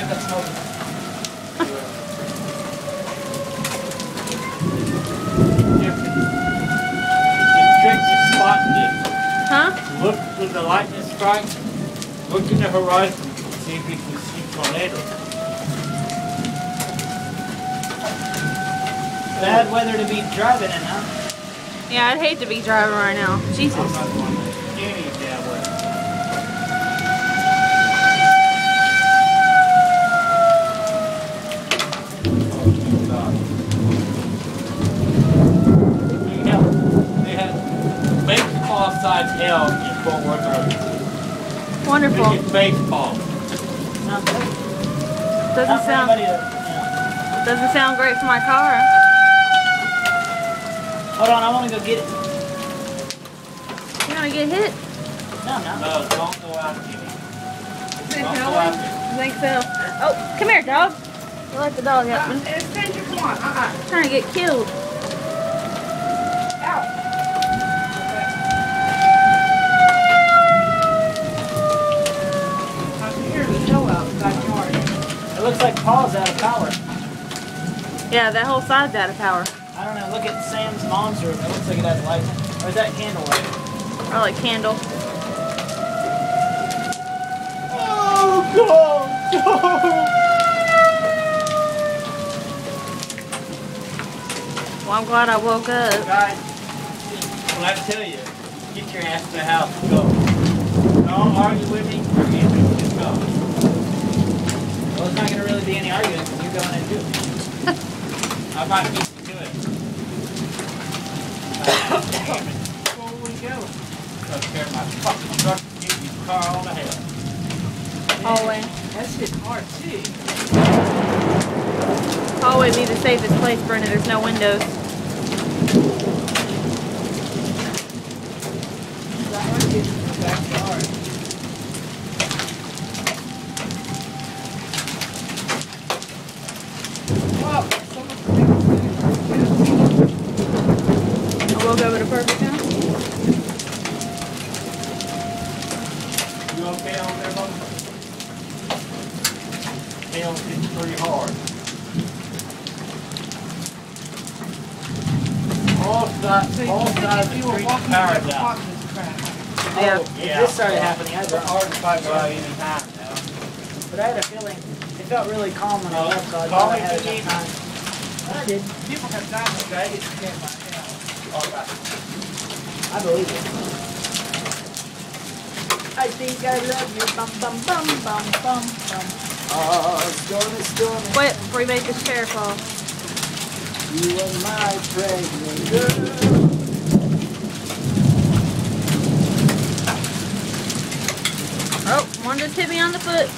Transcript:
got smoking. Huh? Look with the lightning strike. Look in the horizon. See if you can see tornadoes. Bad weather to be driving in, huh? Yeah, I'd hate to be driving right now. Jesus. I'm not going any damn way. They have baseball-sized hell in Fort Worth. Wonderful. Biggest baseball. Doesn't sound great for my car. Hold on, I want to go get it. You're gonna get hit? No. No, don't go out, Jimmy. Don't go out there. I think so. Oh, come here, dog. You let the dog help me. Come on. Trying to get killed. Ow. I can hear the snow out in the backyard. It looks like Paul's out of power. Yeah, that whole side's out of power. I don't know, look at Sam's mom's room. It looks like it has lights. Or is that candlelight? Probably candle. Oh, God! Well, I'm glad I woke up. Guys, when I tell you, get your ass to the house and go. Don't argue with me, forgive me, just go. Well, it's not going to really be any arguing when you're going into it. I might beat you to it. Damn it. Where we go? I'll tear my fucking truck and give you the car all to hell. Hallway. That's getting hard, too. Hallway be the safest place, Brenda. There's no windows. That one gets in the backyard. Well, I woke up at a perfect time. You okay on there, Mom? Hell, it's pretty hard. All sides of the street power down. Yeah. If this started happening, I'd They're run hard to fight by any time now. But I had a feeling, it felt really calm when I left, so I Call thought I me had if you enough need time. But I did. people have died today. It's scared by hell. All right. I believe it. I think I love you. Bum, bum, bum, bum, bum, bum. Oh, stormy. Wait before you make this chair fall. You are my pregnant girl. Oh, one just hit me on the foot.